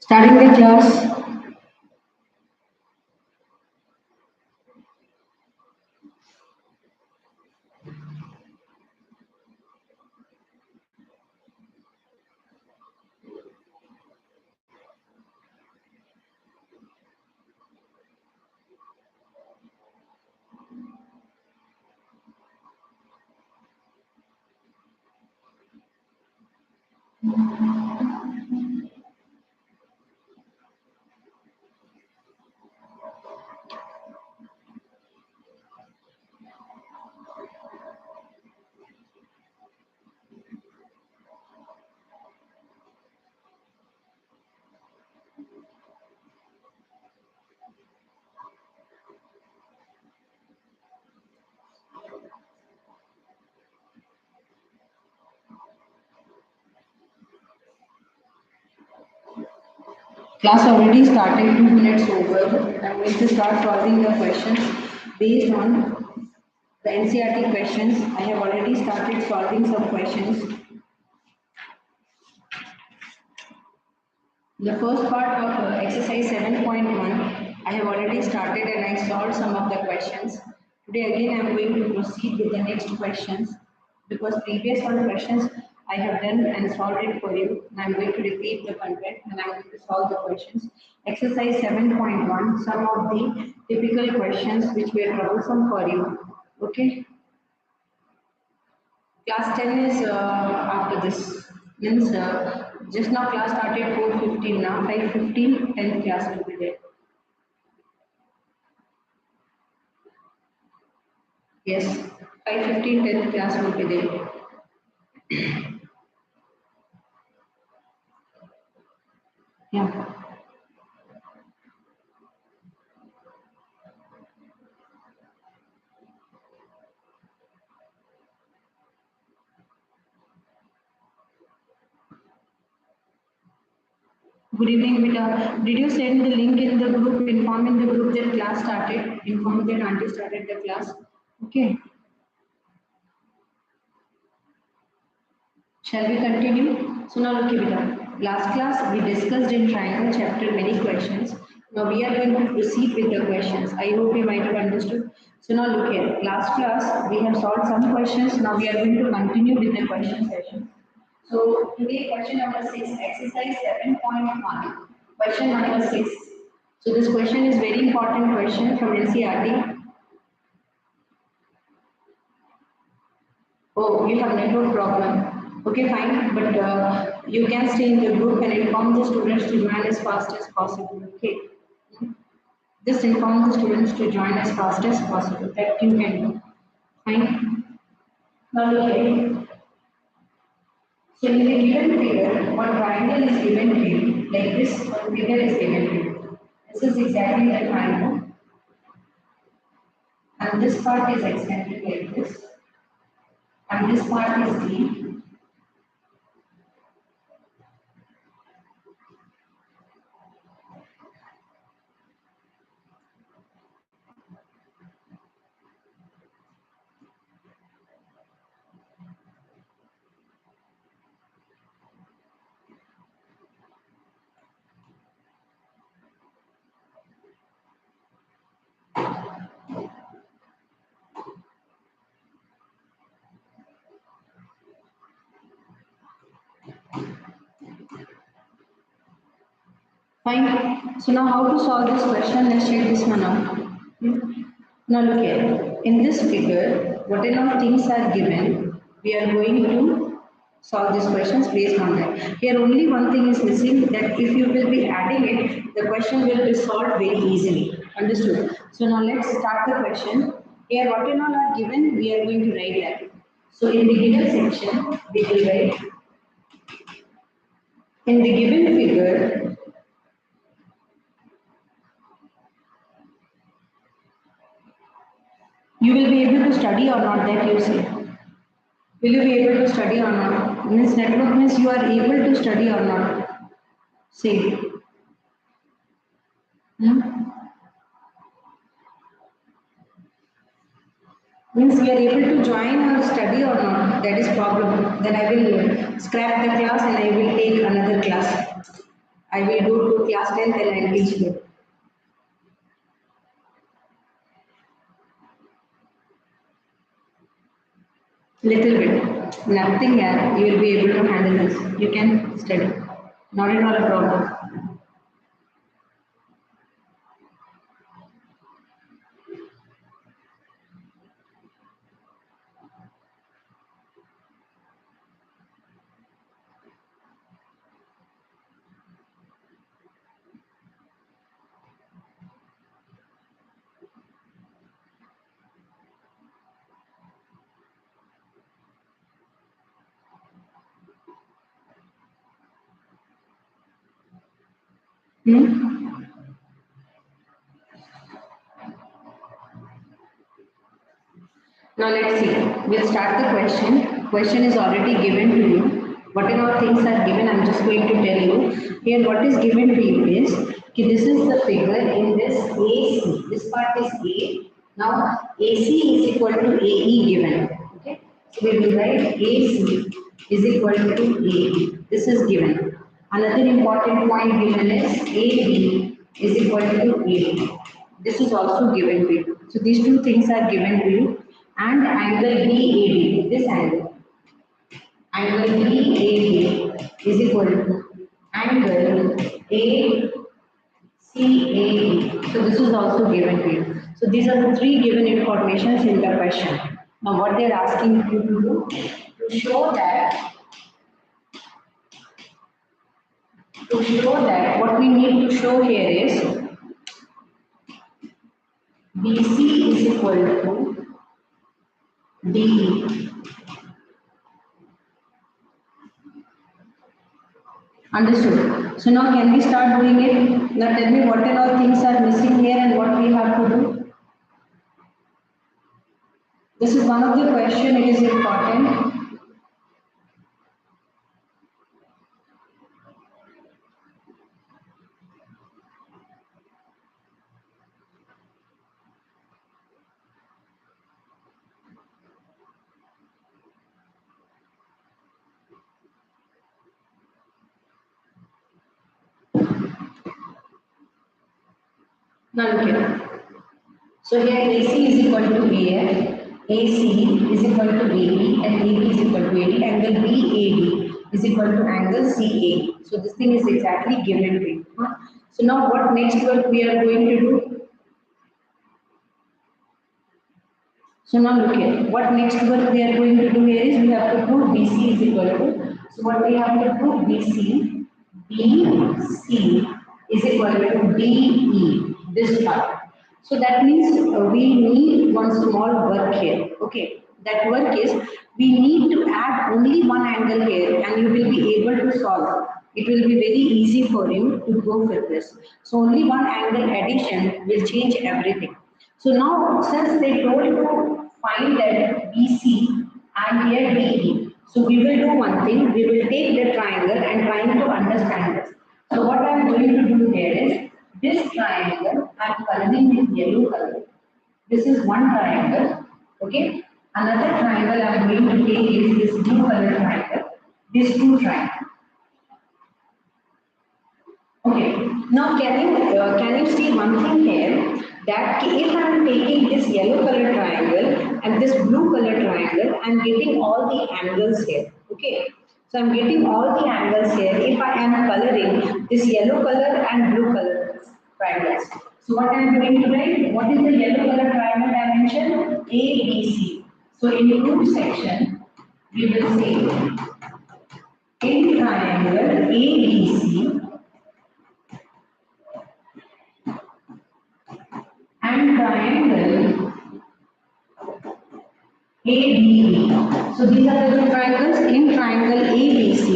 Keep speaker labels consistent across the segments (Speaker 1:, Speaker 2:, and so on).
Speaker 1: Starting the class. Class already started 2 minutes over. I'm going to start solving the questions based on the NCERT questions. I have already started solving some questions. The first part of exercise 7.1, I have already started and I solved some of the questions. Today again I am going to proceed with the next questions because previous one questions I have done and solved it for you. And I am going to repeat the content and I am going to solve the questions. Exercise 7.1, some of the typical questions which were troublesome for you. Okay. Class 10 is after this. Means just now class started 4:15 now 5:15 10th class will be there. Yes, 5:15 10th class will be there. Yeah. Good evening, Vita. Did you send the link in the group? Inform in the group that class started. Inform that auntie started the class. Okay. Shall we continue? So now look here. Last class we discussed in triangle chapter many questions. Now we are going to proceed with the questions. I hope you might have understood. So now look here. Last class we have solved some questions. Now we are going to continue with the question session. So today question number 6, exercise 7.1. Question number 6. So this question is very important question from NCERT. Oh, you have network problem. Okay, fine. But you can stay in the group and inform the students to join as fast as possible. Okay. Just inform the students to join as fast as possible. That you can do. Fine. Now look here. So in the given figure, one triangle is given to you. Like this, one figure is given to you. This is exactly the triangle. And this part is extended like this. And this part is deep. Fine. So now how to solve this question? Let's check this one out. Now look here. In this figure, whatever things are given, we are going to solve these questions based on that. Here only one thing is missing, that if you will be adding it, the question will be solved very easily. Understood? So now let's start the question. Here whatever are given, we are going to write that. So in the given section, we will write, in the given figure, you will be able to study or not, that you say. Will you be able to study or not? Means network means you are able to study or not. Say. Hmm? Means we are able to join or study or not. That is problem. Then I will scrap the class and I will take another class. I will go to class 10th and I will teach you. Little bit. Nothing else. You will be able to handle this. You can study. Not at all a problem. Hmm? Now let's see. We'll start the question. Question is already given to you. Whatever things are given, I'm just going to tell you. Here, what is given to you is, okay, this is the figure in this AC. This part is A. Now, AC is equal to AE given. Okay. So we will write AC is equal to AE. This is given. Another important point given is AB is equal to AD. This is also given to you. So these two things are given to you. And angle BAD, this angle BAD is equal to angle ACAD. So this is also given to you. So these are the three given informations in the question. Now what they are asking you to do, to show that what we need to show here is BC is equal to DE. Understood. So now can we start doing it? Now tell me what and all things are missing here and what we have to do. This is one of the question, it is important. Now look here. So here AC is equal to AF, AC is equal to AE and AB is equal to AD. Angle BAD is equal to angle CAD. So this thing is exactly given to you. So now what next work we are going to do? So now look here. What next work we are going to do here is we have to prove BC is equal to. So what we have to prove BC is equal to DE. This part. So that means we need one small work here. Okay. That work is we need to add only one angle here and you will be able to solve. It will be very easy for you to go with this. So only one angle addition will change everything. So now since they told you to find that BC and here DE. So we will do one thing, we will take the triangle and trying to understand this. So what I am going to do here is, this triangle I am coloring with yellow color. This is one triangle, okay. Another triangle I am going to take is this blue color triangle, these two triangles. Okay, now can you see one thing here, that if I am taking this yellow color triangle and this blue color triangle, I am getting all the angles here. Okay, So I'm getting all the angles here. If I am coloring this yellow color and blue color triangles. So what I am going to write? What is the yellow color triangle dimension? ABC. So in group section, we will say in triangle ABC and triangle ADE. So these are the two triangles in triangle ABC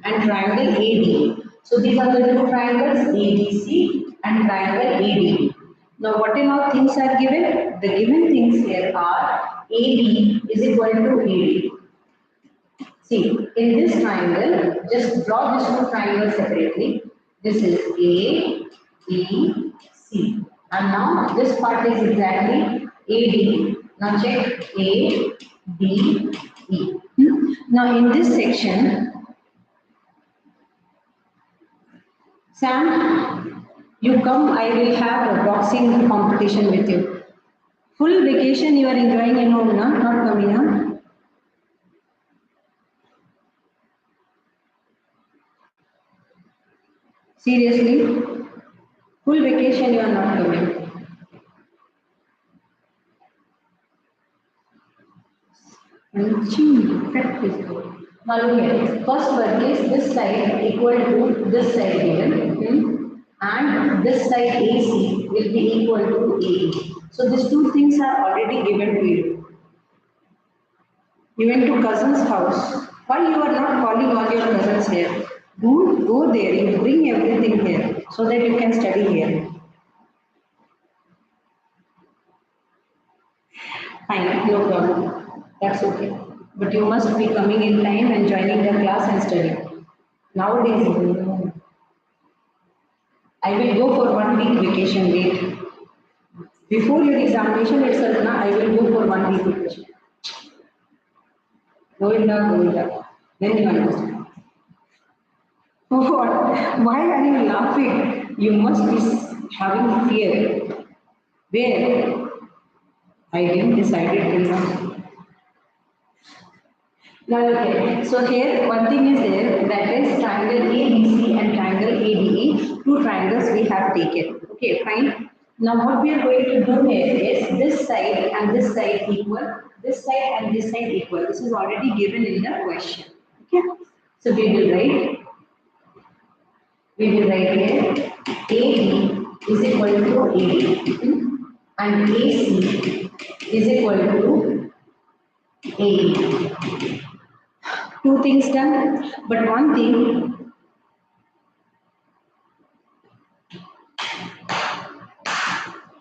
Speaker 1: and triangle ADE. So these are the two triangles ABC and triangle ADE. Now what in all things are given? The given things here are AB is equal to AD. See, in this triangle, just draw these two triangles separately. This is A, B, C. And now this part is exactly AD. Now check A, B, E. Now in this section, Sam, you come, I will have a boxing competition with you. Full vacation you are enjoying in home, na? Not coming, huh? Seriously? Full vacation you are not coming. Now look here. First work is this side equal to this side given, and this side AC will be equal to AE. So these two things are already given to you. You went to cousin's house. Why you are not calling all your cousins here? Do go there. You bring everything here so that you can study here. Fine, no problem. That's okay. But you must be coming in time and joining the class and studying. Nowadays, I will go for 1 week vacation. Wait. Before your examination itself, I will go for 1 week vacation. Govinda. Then you understand. What? Why are you laughing? You must be having fear. Where? I didn't decide it till now. Now okay, so here one thing is there, that is triangle ABC and triangle ADE, two triangles we have taken. Okay, fine. Now what we are going to do here is this side and this side equal, this side and this side equal. This is already given in the question. Okay, so we will write here AD is equal to AD and AC is equal to AE. Two things done, but one thing,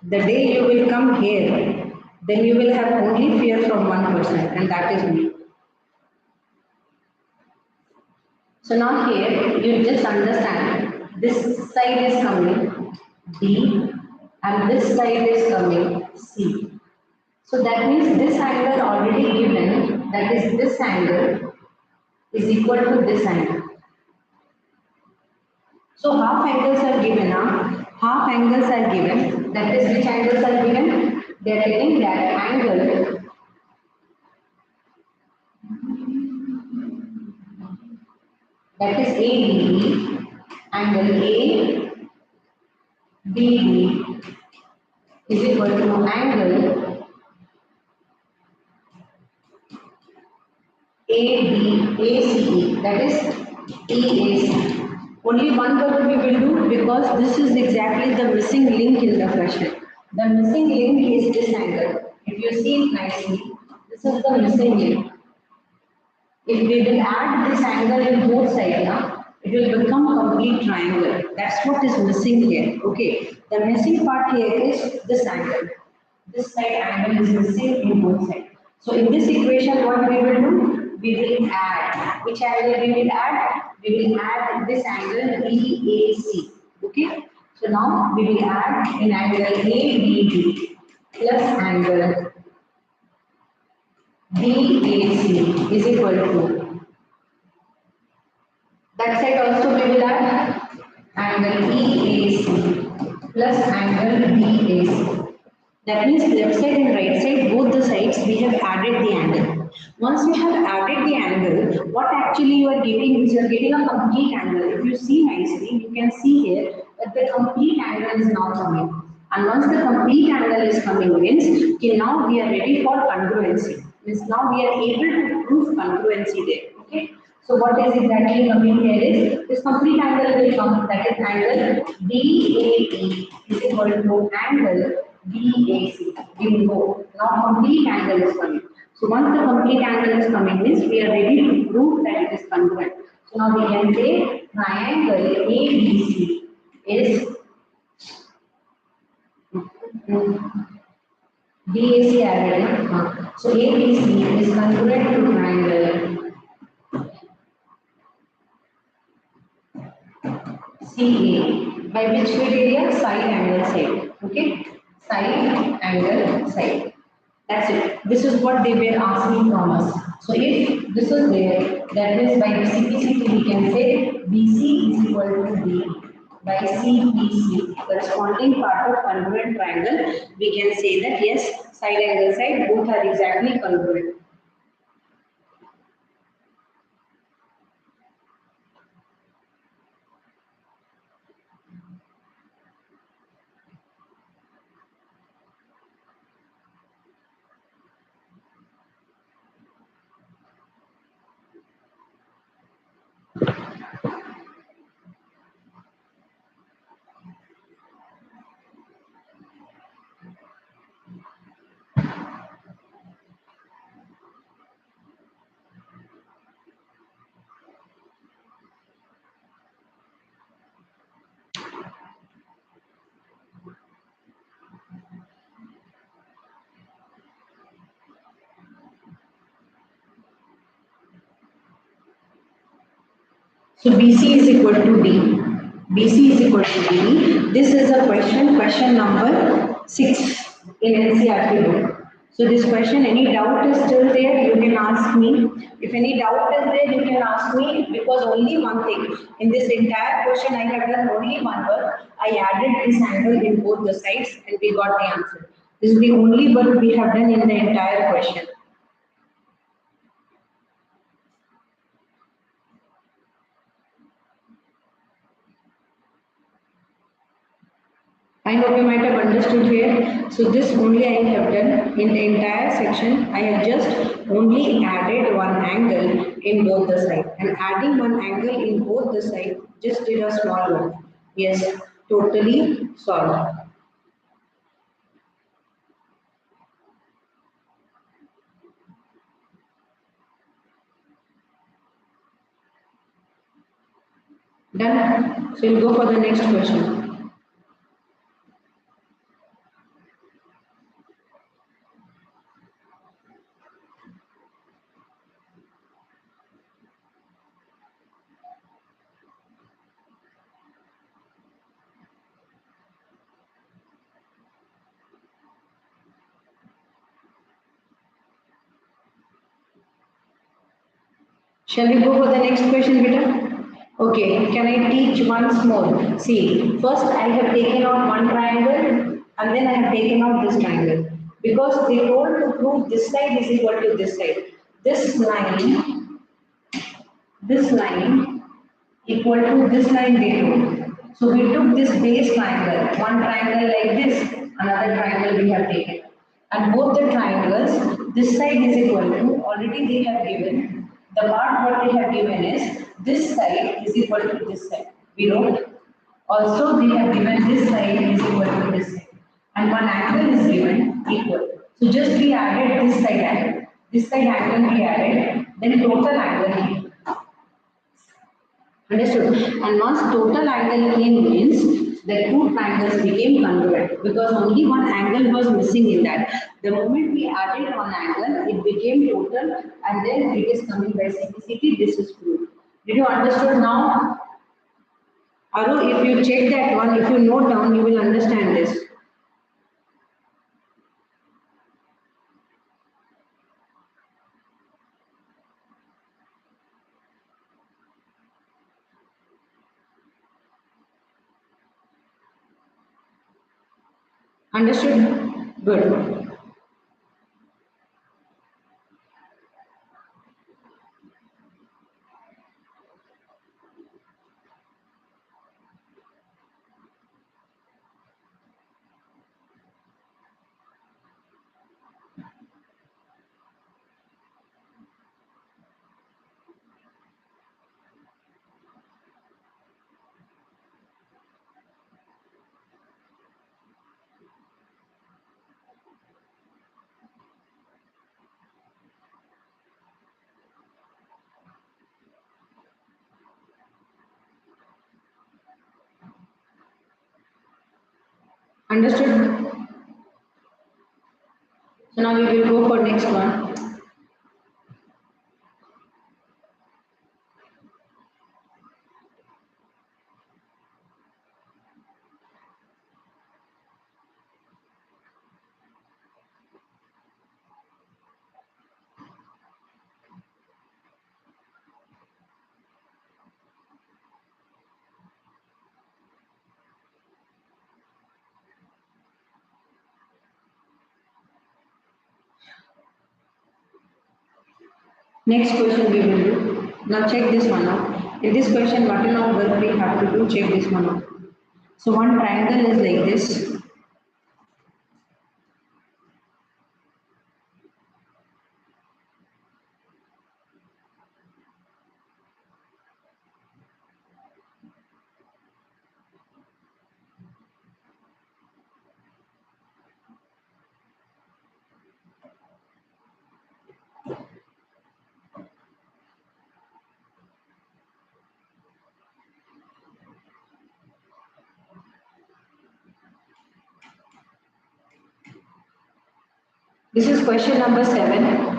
Speaker 1: the day you will come here, then you will have only fear from one person, and that is me. So now here, you just understand, this side is coming D, and this side is coming C. So that means this angle already given, that is this angle, is equal to this angle. So half angles are given now. Half angles are given. That is which angles are given? They are telling that angle that is ADB, angle ADB is equal to angle ACE, that is EAC. Only one word we will do because this is exactly the missing link in the question. The missing link is this angle. If you see it nicely, this is the missing link. If we will add this angle in both sides now, it will become complete triangle. That's what is missing here. Okay. The missing part here is this angle. This side angle is missing in both sides. So in this equation, what we will do? We will add. Which angle we will add? We will add this angle EAC. Okay. So now we will add in angle ADB plus angle BAC is equal to, that side also we will add angle EAC plus angle BAC. That means left side and right side, both the sides we have added the angle. Once you have added the angle, what actually you are getting is you are getting a complete angle. If you see nicely, you can see here that the complete angle is now coming. And once the complete angle is coming means, okay, now we are ready for congruency. Means now we are able to prove congruency there. Okay. So what is exactly coming here is this complete angle will come, that is angle BAE is equal to angle BAC. We know now complete angle is coming. So once the complete angle is coming means we are ready to prove that it is congruent. So now we can say triangle ABC is BAC added. So ABC is congruent to triangle CA by which field area? Side angle side. Okay? Side angle side. That's it. This is what they were asking from us. So if this is there, that is by CPC we can say BC is equal to B by CPC, corresponding part of congruent triangle. We can say that yes, side angle side both are exactly congruent. So BC is equal to D. BC is equal to D. This is a question number 6 in NCERT book. So this question, any doubt is still there, you can ask me. If any doubt is there, you can ask me because only one thing. In this entire question, I have done only one work. I added this angle in both the sides and we got the answer. This is the only work we have done in the entire question. I hope you might have understood here. So this only I have done in the entire section. I have just only added one angle in both the sides. And adding one angle in both the sides just did a small one. Yes, totally solved. Done. So we'll go for the next question. Shall we go for the next question, beta? Okay, can I teach once more? See, first I have taken out one triangle and then I have taken out this triangle because they told to prove this side is equal to this side. This line equal to this line they told. So we took this base triangle, one triangle like this, another triangle we have taken. And both the triangles, this side is equal to, already they have given, the part what they have given is, this side is equal to this side. We wrote. Also they have given this side is equal to this side. And one angle is given equal. So just we added this side angle. This side angle we added, then total angle. Understood? And once total angle came means the two triangles became congruent because only one angle was missing in that. The moment we added one angle, it became total and then it is coming by CPCT. This is proved. Did you understood now? Aru, if you check that one, if you note down, you will understand this. Understood? Good. Understood? So now we will go for next one. Next question we will do. Now check this one out. In this question, what and all work we have to do, check this one out. So one triangle is like this. This is question number 7.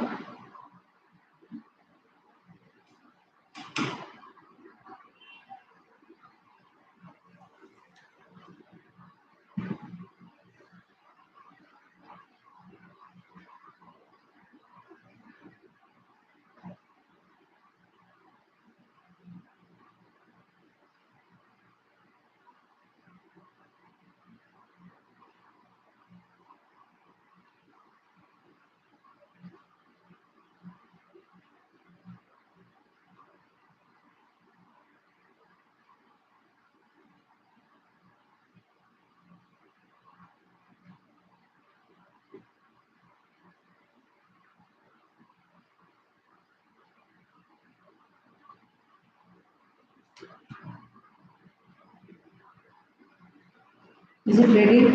Speaker 1: Is it ready?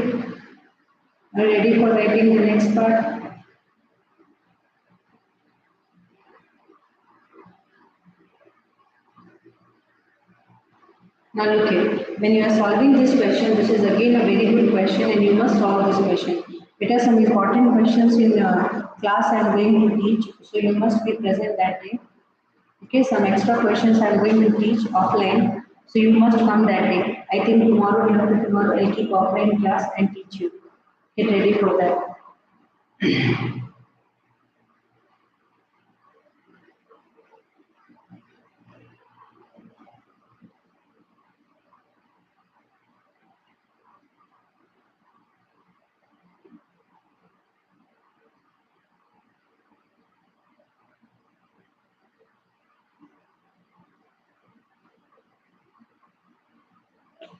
Speaker 1: Are you ready for writing the next part? Now look here, when you are solving this question, this is again a very good question and you must solve this question. It has some important questions in class I am going to teach, so you must be present that day. Okay, some extra questions I am going to teach offline, so you must come that day. I think tomorrow, tomorrow I'll keep offline class and teach you. Get ready for that.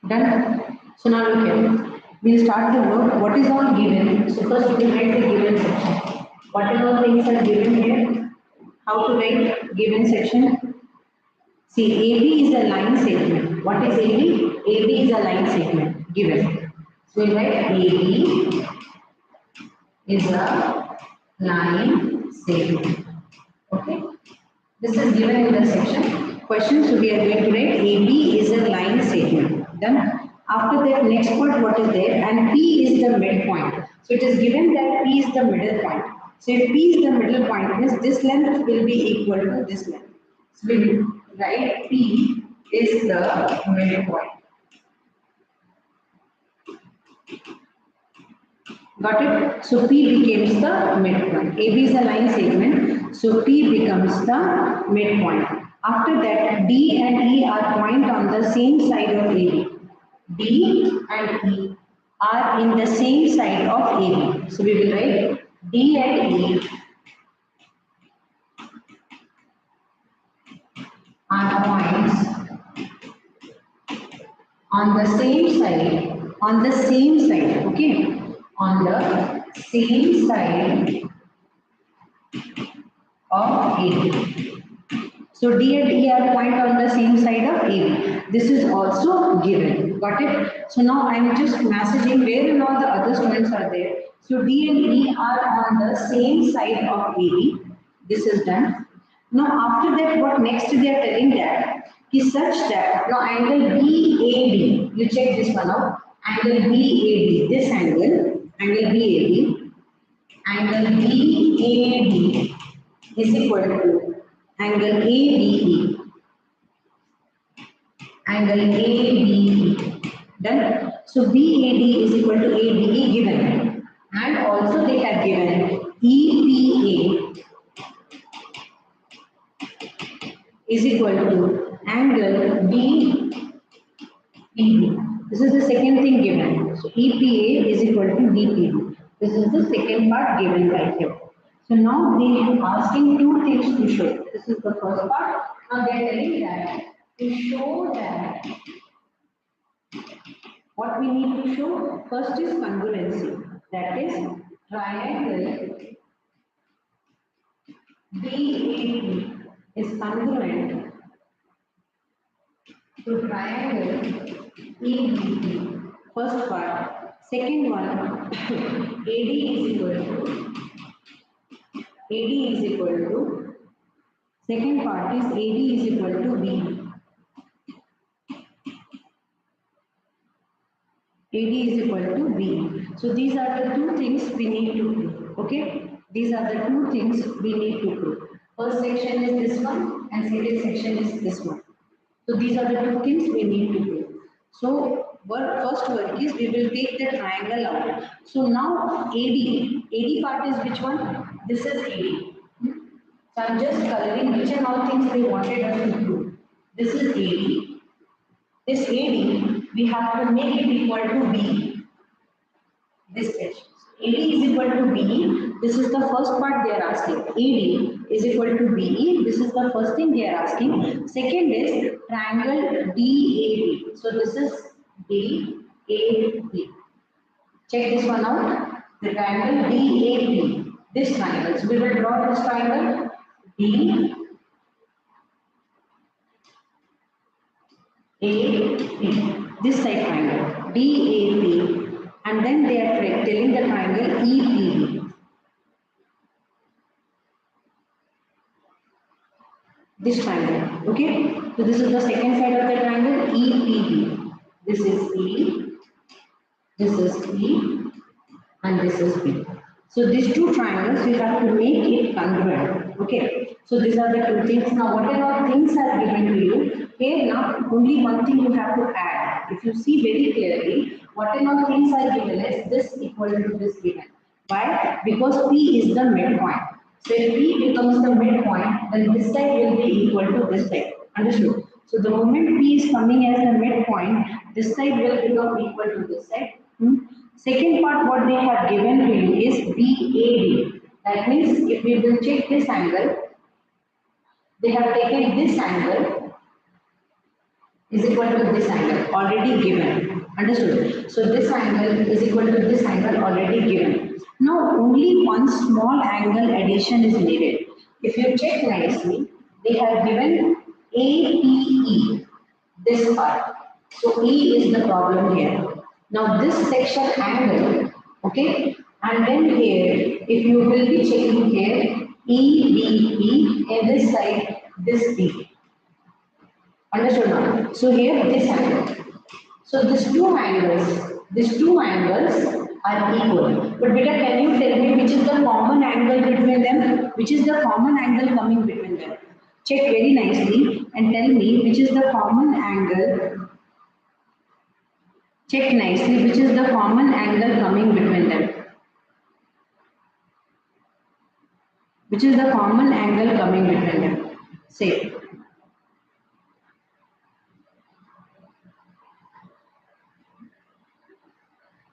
Speaker 1: Done? So now look here. We'll start the work. What is all given? So first we will write the given section. What all things are given here? How to write given section? See, AB is a line segment. What is AB? AB is a line segment given. So we write AB is a line segment. Okay? This is given in the section. Question, so we are going to write AB is a line segment. Done. After that, next part what is there? And P is the midpoint. So it is given that P is the middle point. So if P is the middle point, means this length will be equal to this length. So we will write P is the midpoint. Got it? So P becomes the midpoint. AB is a line segment. So P becomes the midpoint. After that, D and E are point on the same side of AB. D and E are in the same side of AB. So we will write D and E are points on the same side, okay? On the same side of AB. So D and E are point on the same side of AB. This is also given. Got it? So now I am just messaging where and all the other students are there. So D and E are on the same side of AB. This is done. Now after that, what next they are telling that is such that now angle BAD, you check this one out. angle BAD, this angle BAD, angle BAD is equal to angle ABE, angle ABE. Done. So BAD is equal to ABE given, and also they have given EPA is equal to angle BPB. This is the second thing given. So EPA is equal to BPB. This is the second part given right here. So now they are asking two things to show. This is the first part. Now they are telling that to show that what we need to show first is congruency. That is triangle BAP is congruent to triangle EBP. First part. Second one, AD is equal to second part is AD is equal to B. AD is equal to B. So these are the two things we need to prove. Okay? These are the two things we need to prove. First section is this one and second section is this one. So these are the two things we need to prove. So first work is we will take the triangle out. So now AD part is which one? This is AD. So I'm just coloring which and all things they wanted us to prove. This is AD. This AD, we have to make it equal to B. This section. AD is equal to B. This is the first part they are asking. AD is equal to BE. This is the first thing they are asking. Second is triangle DAB. So this is DAB. Check this one out. The triangle DAB. This triangle. So we will draw this triangle DAB. This side triangle DAP, and then they are telling the triangle EPB. This triangle, okay? So this is the second side of the triangle EPB. This is E, this is E, and this is B. So these two triangles we have to make it congruent. Okay. So these are the two things. Now whatever things are given to you, here now only one thing you have to add. If you see very clearly, whatever things are given is this equal to this given. Why? Because P is the midpoint. So if P becomes the midpoint, then this side will be equal to this side. Understood? So the moment P is coming as the midpoint, this side will become equal to this side. Second part what they have given to you is BAD. That means if we will check this angle, they have taken this angle is equal to this angle already given. Understood? So this angle is equal to this angle already given. Now only one small angle addition is needed. If you check nicely, they have given APE, this part. So E is the problem here. Now this section angle, okay, and then here, if you will be checking here, EBE, and this side, this B. Understood now? So here, this angle. So these two angles are equal. But beta, can you tell me which is the common angle between them? Which is the common angle coming between them? Check very nicely and tell me which is the common angle. Check nicely which is the common angle coming between them. Which is the common angle coming between them? Say.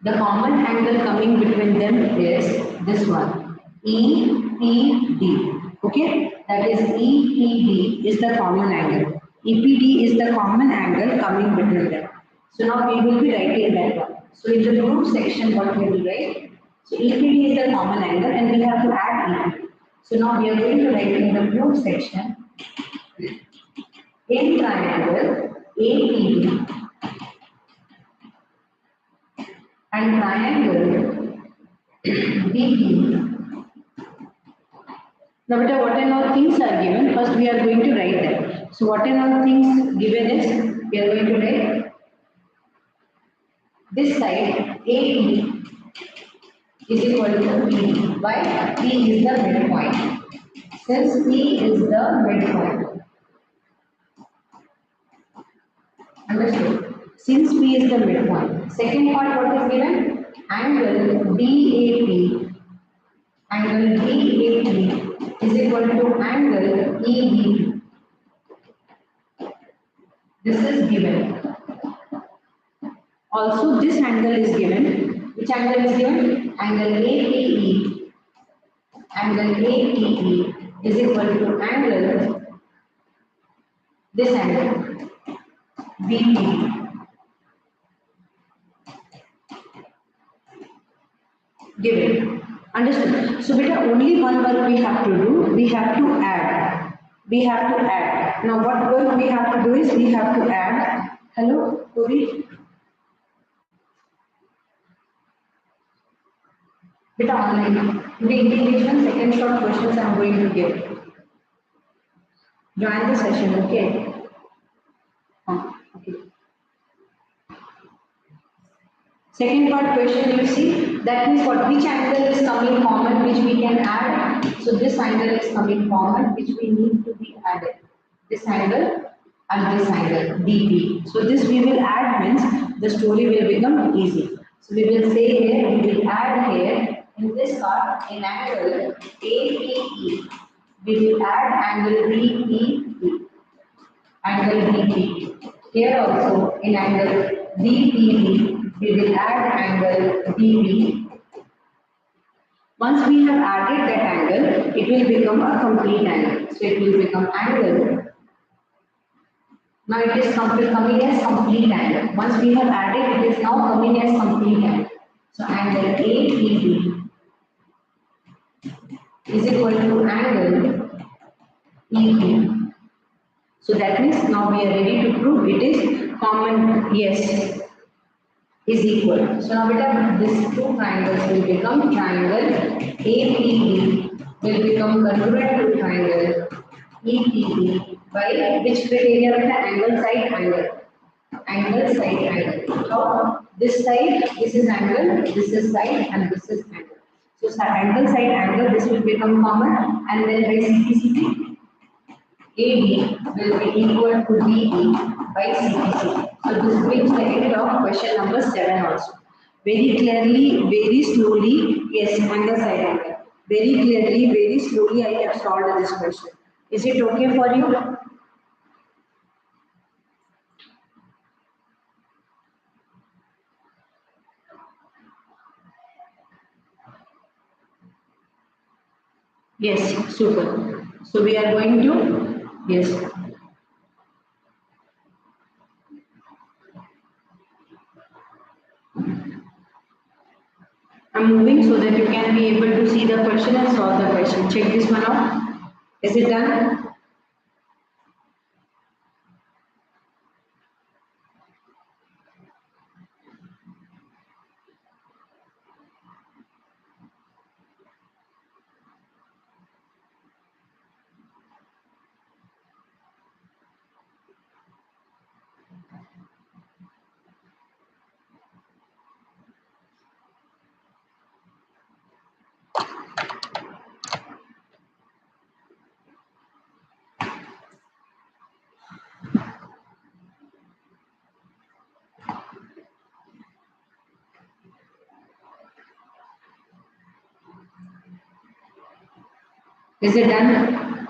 Speaker 1: The common angle coming between them is this one, EPD. Okay, that is EPD is the common angle. EPD is the common angle coming between them. So now we will be writing that one. So in the group section, what we will write? So EPD is the common angle, and we have to add EPD. So now we are going to write in the group section in triangle APD and triangle BP. Now, what and all things are given? First, we are going to write them. So, what and all things given is we are going to write This side AE is equal to P. Why? P is the midpoint. Since P is the midpoint. Understood? Since P is the midpoint. Second part, what is given? Angle DAP. Angle DAP is equal to angle EBP. This is given. Also, this angle is given. Which angle is given? Angle APE. Angle APE is equal to angle, this angle, BP. Given. Understood? So, beta, only one work we have to do. We have to add. We have to add. Now, what work we have to do is we have to add. Hello, Puri? Beta online. Today integration, second short questions I am going to give. Join the session, okay? Okay. Second part question you see, that means what, which angle is coming common which we can add. So this angle is coming common which we need to be added. This angle and this angle DP. So this we will add means the story will become easy. So we will say here, we will add here in this part in angle APE. We will add angle DPE. Angle DP. Here also in angle DPE we will add angle DB. Once we have added that angle, it will become a complete angle. So it will become angle. Now it is coming as complete angle. Once we have added, it is now coming as complete angle. So angle APB is equal to angle EP. So that means now we are ready to prove it is common. Yes. Is equal. So now beta, these two triangles will become triangle APB will become congruent to triangle EPB by which criteria? Beta, angle side angle. Angle side angle. How? This side, this is angle, this is side and this is angle. So angle side angle, this will become common and then by CPCP AB will be equal to DB by CPC. So this brings the end of question number 7 also. Very clearly, very slowly, yes, angle side angle. Very clearly, very slowly I have solved this question. Is it okay for you? Yes, super. So we are going to, yes. I'm moving so that you can be able to see the question and solve the question. Check this one out. Is it done? Is it done?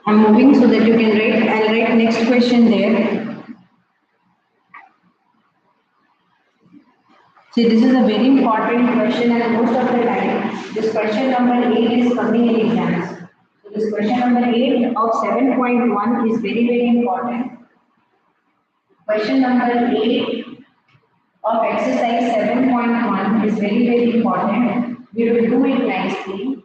Speaker 1: I'm moving so that you can write. I'll write next question there. See, this is a very important question and most of the time, this question number 8 is coming in exams. So this question number 8 of 7.1 is very, very important. Question number 8 of exercise 7.1 is very, very important. We will do it nicely.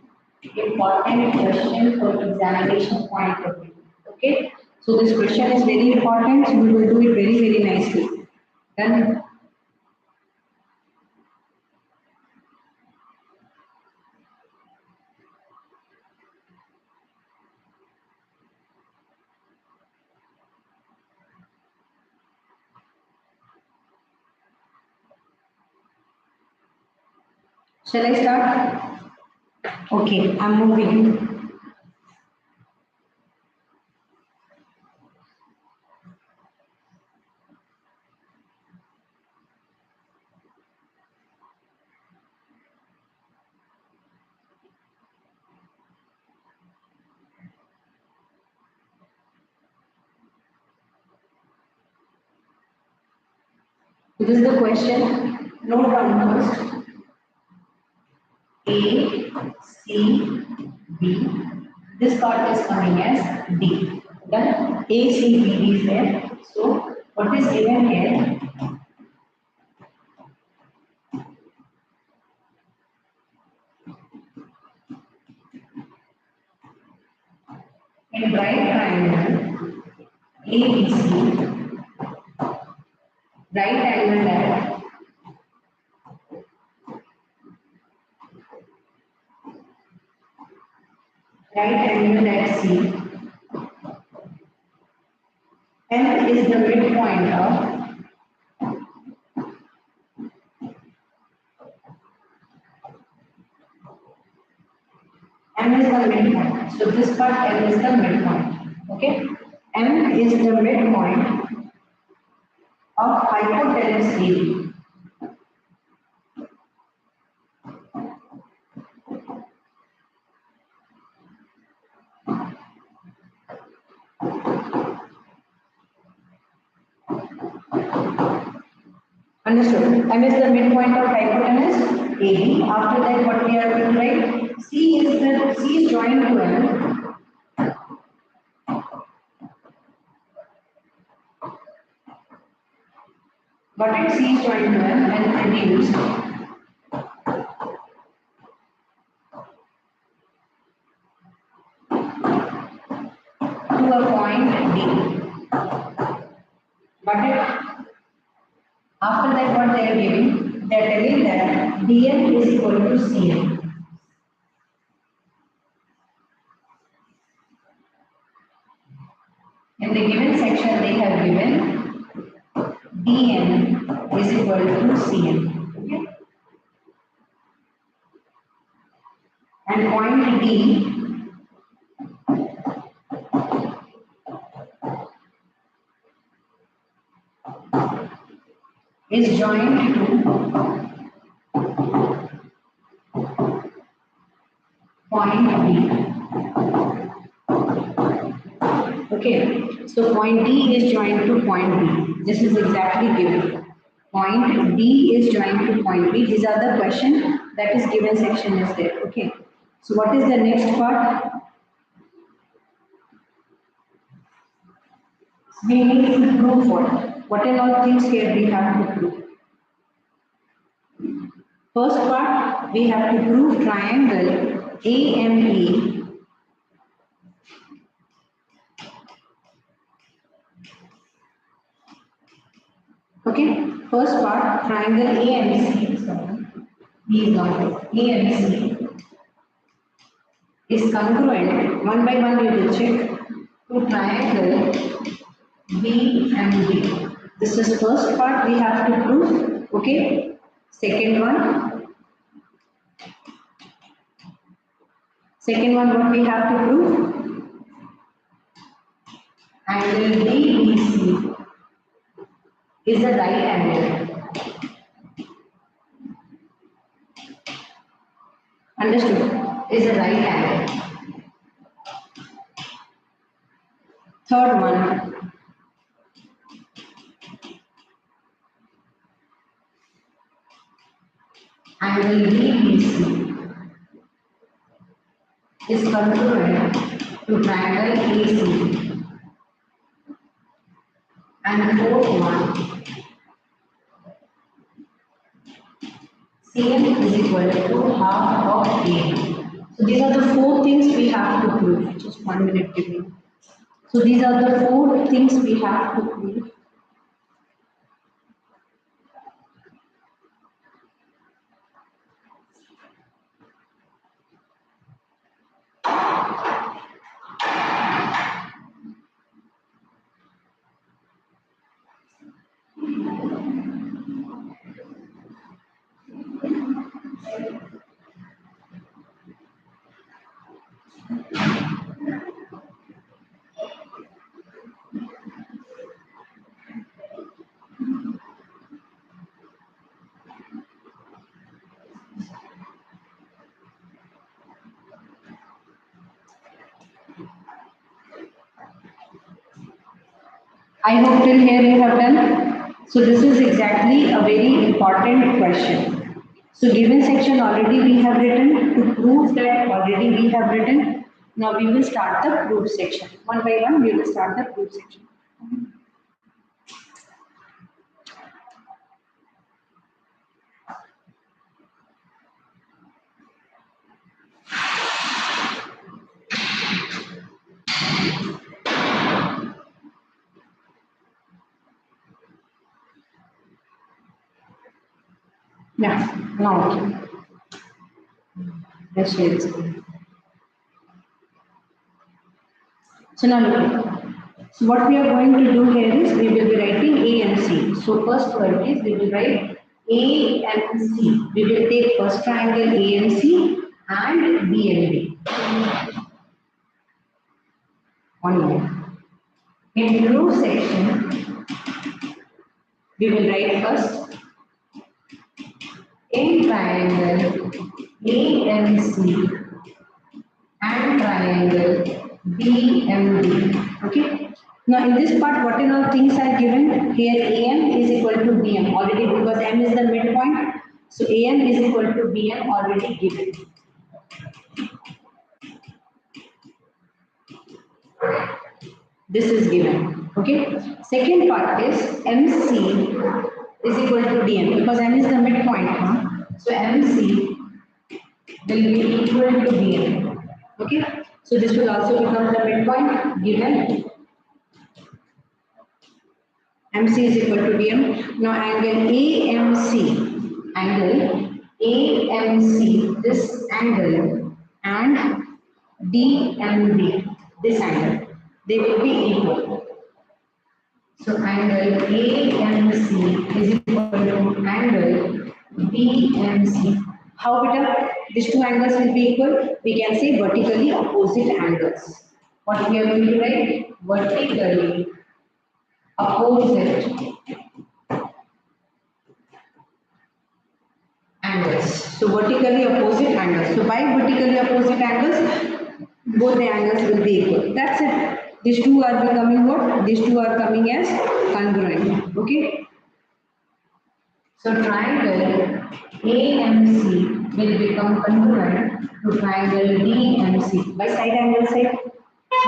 Speaker 1: Important question for examination point of view. Okay, so this question is very important. So we will do it very, very nicely. Done. Shall I start? Okay, I'm moving. This is the question. Note down first. A, C, B. This part is coming as D. Then A, C, B, D is there. So what is given here? In right triangle ABC, right angle at C, M is the midpoint of M is the midpoint. So this part M is the midpoint. Okay. M is the midpoint of hypotenuse AB. Understood. M is the midpoint of hypotenuse AB. After that, what we are going to write? C is joined to M. But it C is joined to M and reduced to a point D. But after that, what they are giving? They are telling that dm is equal to cm. In the given section, they have given dm is equal to cm. Okay? And point D is joined to point B. Okay, so point D is joined to point B. This is exactly given. Point D is joined to point B. These are the question that is given section is there. Okay. So what is the next part? We need to prove what? What are all things here we have to prove? First part, we have to prove triangle AME. Okay, first part, triangle AMC, sorry, B is not AMC is congruent, one by one we will check, to triangle BMD. This is first part we have to prove, okay. Second one what we have to prove? Angle DBC is a right angle. Understood? Is a right angle. Third one. Angle DBC is congruent to triangle AC. And the fourth one, CM is equal to half of A. So these are the four things we have to prove. Just 1 minute give me. So these are the four things we have to prove. I hope till here you have done. So this is exactly a very important question. So given section already we have written. To prove that already we have written. Now we will start the proof section. One by one we will start the proof section. Yeah, now okay. Let's share the screen. So now look. So what we are going to do here is we will be writing A and C. So first word is we will write A and C. We will take first triangle A and C and B and D. One more. In proof section, we will write first in triangle A and C and triangle B and D. Okay. Now in this part, what all things are given? Here AM is equal to BM already because M is the midpoint. So AM is equal to BM already given. This is given. Okay. Second part is MC is equal to DM because M is the midpoint. So MC will be equal to BM. Okay. So this will also become the midpoint given. MC is equal to BM. Now angle AMC, this angle and DMB, this angle, they will be equal. So angle AMC is equal to angle BMC. How beta? These two angles will be equal. We can say vertically opposite angles. What we are going to write? Vertically opposite angles. So vertically opposite angles. So by vertically opposite angles, both the angles will be equal. That's it. These two are becoming what? These two are coming as congruent. Okay. So triangle AMC will become congruent to triangle DMC by side angle side.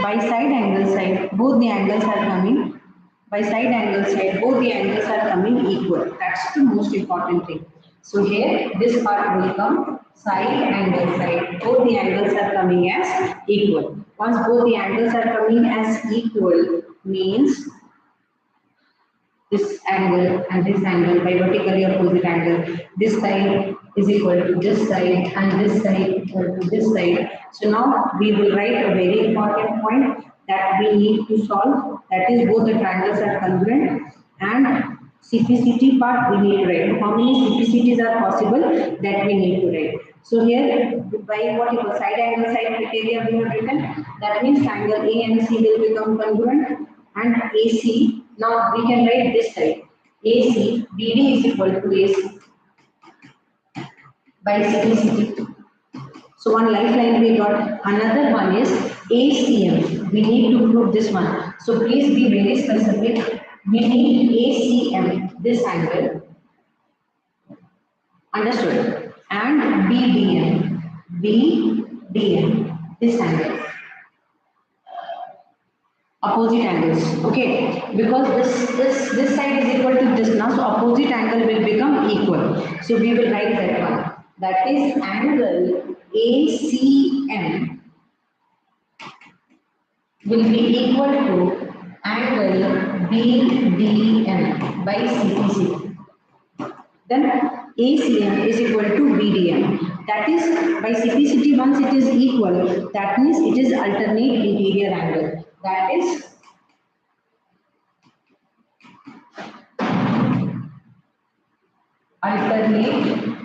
Speaker 1: By side angle side, both the angles are coming. By side angle side, both the angles are coming equal. That's the most important thing. So here, this part will come side angle side. Both the angles are coming as equal. Once both the angles are coming as equal, means this angle and this angle by vertically opposite angle. This side is equal to this side and this side equal to this side. So now we will write a very important point that we need to solve. That is both the triangles are congruent and CPCT part we need to write. How many CPCTs are possible that we need to write. So here by whatever side angle side criteria we have written, that means triangle A and C will become congruent and AC. Now we can write this side. AC, BD is equal to AC by CPCT. So one lifeline we got. Another one is ACM. We need to prove this one. So please be very specific. We need ACM, this angle. Understood? And BDM. BDM, this angle. Opposite angles. Okay, because this side is equal to this now, so opposite angle will become equal. So we will write that one. That is angle ACM will be equal to angle BDM by CPC. Then ACM is equal to BDM. That is, by CPCT, once it is equal, that means it is alternate interior angle. That is alternate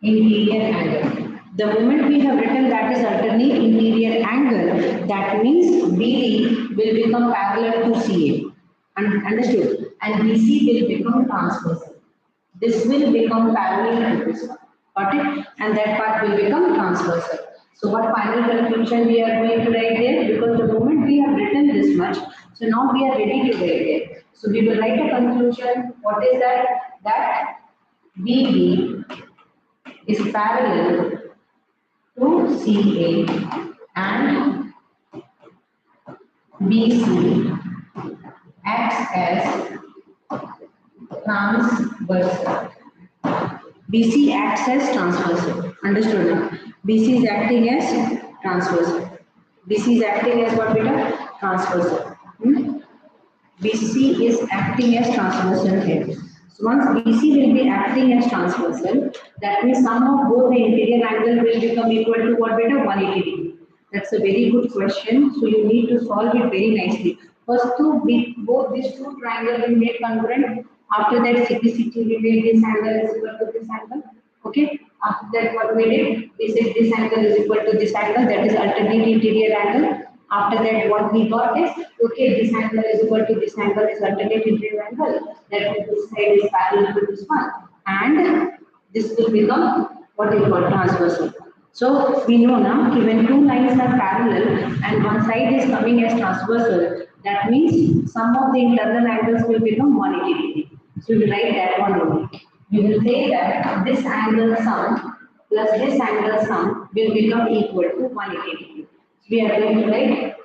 Speaker 1: interior angle. The moment we have written that is alternate interior angle, that means BD will become parallel to CA. Understood? And BC will become transversal. This will become parallel to this one. Got it? And that part will become transversal. So what final conclusion we are going to write there? Because the moment we have written this much, so now we are ready to write it. So we will write a conclusion. What is that? That BD is parallel to CA and BC acts as transversal. BC acts as transversal. Understood now? BC is acting as transversal. BC is acting as what beta? Transversal. BC is acting as transversal here. So once BC will be acting as transversal, that means sum of both the interior angle will become equal to what beta? 180 degree. That's a very good question. So you need to solve it very nicely. First both these two triangles will make congruent. After that CPCT will make this angle is equal to this angle. Okay. After that what we did? We said this angle is equal to this angle. That is alternate interior angle. After that, what we got is, okay, this angle is equal to this angle is alternate interior angle. That means this side is parallel to this one. And this will become what is called transversal. So we know now, when two lines are parallel and one side is coming as transversal, that means sum of the internal angles will become 180 degree. So we write that one only. We will say that this angle sum plus this angle sum will become equal to 180 degree. We are going to write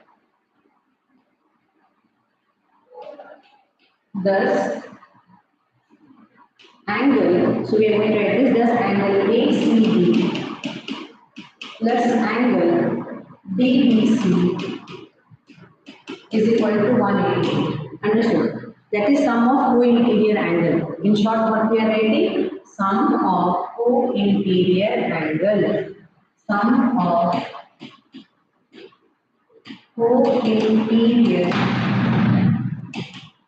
Speaker 1: thus angle. So we are going to write this thus angle ACB plus angle DBC is equal to 180. Understood? That is sum of co-interior angle. In short, what we are writing? Sum of co-interior angle. Sum of co-interior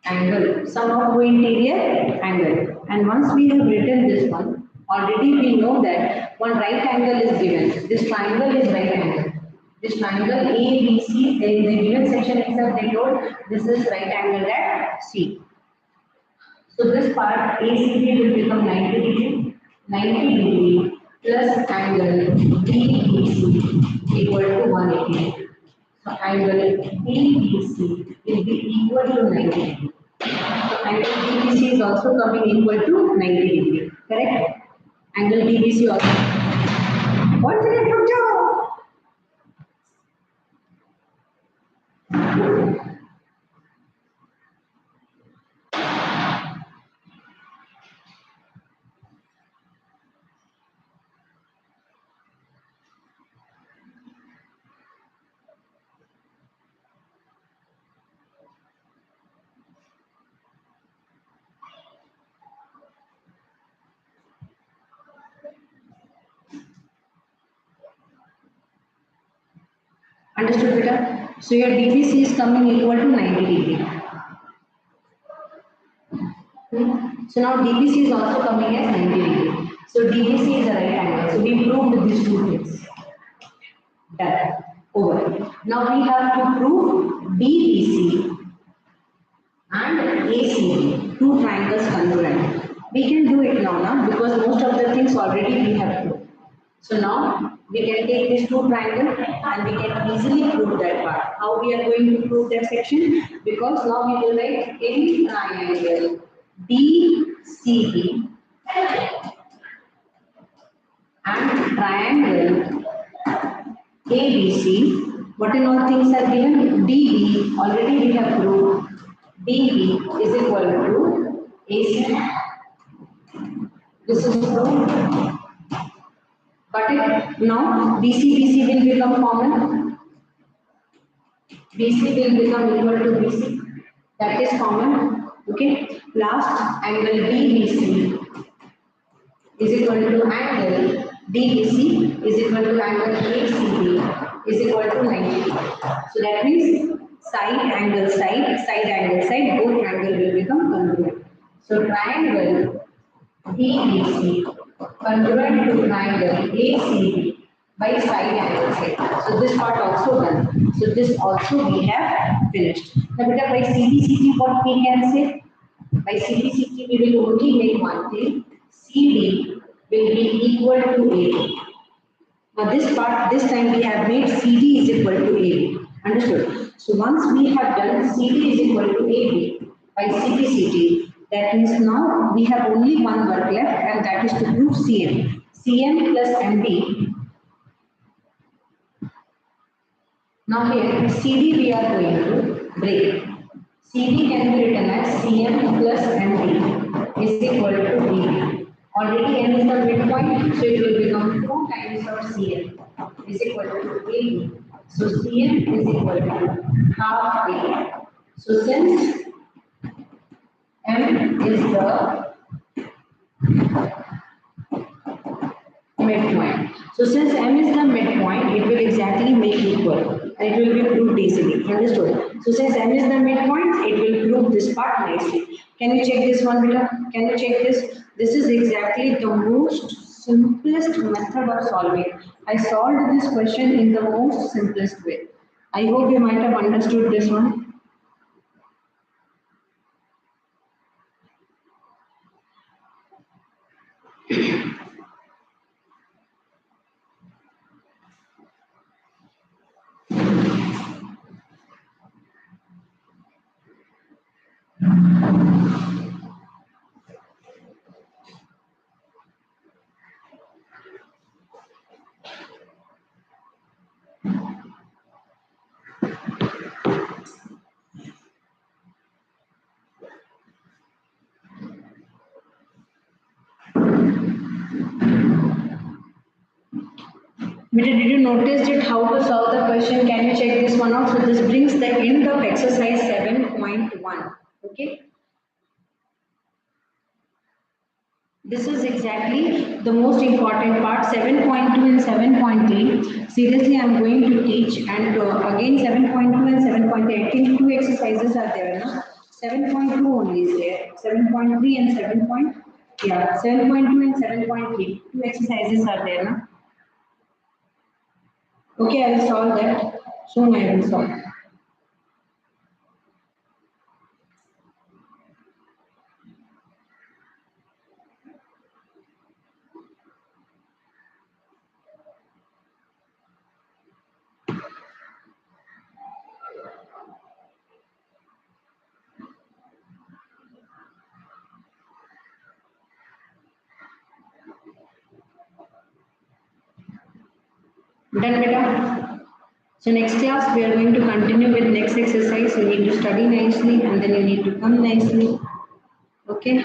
Speaker 1: angle. Sum of co-interior angle. And once we have written this one, already we know that one right angle is given. This triangle is right angle. This triangle ABC, in the given section itself they told this is right angle at C. So this part ACB will become 90 degree. 90 degree plus angle DBC equal to 180 degree. So angle DBC will be equal to 90 degree. So angle DBC is also coming equal to 90 degree. Correct? Angle DBC also. 1 minute, रुक जाओ. Understood, beta? So your DBC is coming equal to 90 degree. So now DBC is also coming as 90 degree. So DBC is a right angle. So we proved these two things. Done. Over. Now we have to prove DBC and ACB, two triangles congruent. We can do it now, because most of the things already we have proved. So now we can take these two triangles and we can easily prove that part. How we are going to prove that section? Because now we will write any triangle DCB and triangle ABC. What in all things are given? DB, already we have proved. DB is equal to AC. This is proved. Got it? Now BC will become common. BC will become equal to BC. That is common. Okay. Last angle DBC is equal to angle DBC is equal to angle ACB is equal to 90. So that means side angle side, both angle will become congruent. So triangle DBC congruent to triangle ACB by side angle side. So this part also done. So this also we have finished. Now by CBCT what we can say? By CBCT we will only make one thing. CD will be equal to AB. Now this part, this time we have made CD is equal to AB. Understood? So once we have done CD is equal to AB by CBCT, that means now we have only one work left, and that is to prove CM. CM plus MD. Now here CD we are going to break. CD can be written as CM plus MD is equal to DB. Already M is the midpoint, so it will become 2 times of CM is equal to AB. So CM is equal to half A. So since M is the midpoint. So since M is the midpoint, it will exactly make equal. And it will be proved easily. Understood? So since M is the midpoint, it will prove this part nicely. Can you check this one, Beta? Can you check this? This is exactly the most simplest method of solving. I solved this question in the most simplest way. I hope you might have understood this one. Did you notice it how to solve the question? Can you check this one out? So this brings the end of exercise 7.1. Okay. This is exactly the most important part. 7.2 and 7.3. Seriously, I am going to teach, and again 7.2 and 7.3. I think 2 exercises are there. No? 7.2 only is there. 7.3 and 7. Yeah, 7.2 and 7.3. 2 exercises are there. No? Okay, I will solve that. Soon I will solve. Done, beta. So next class we are going to continue with next exercise. You need to study nicely and then you need to come nicely. Okay.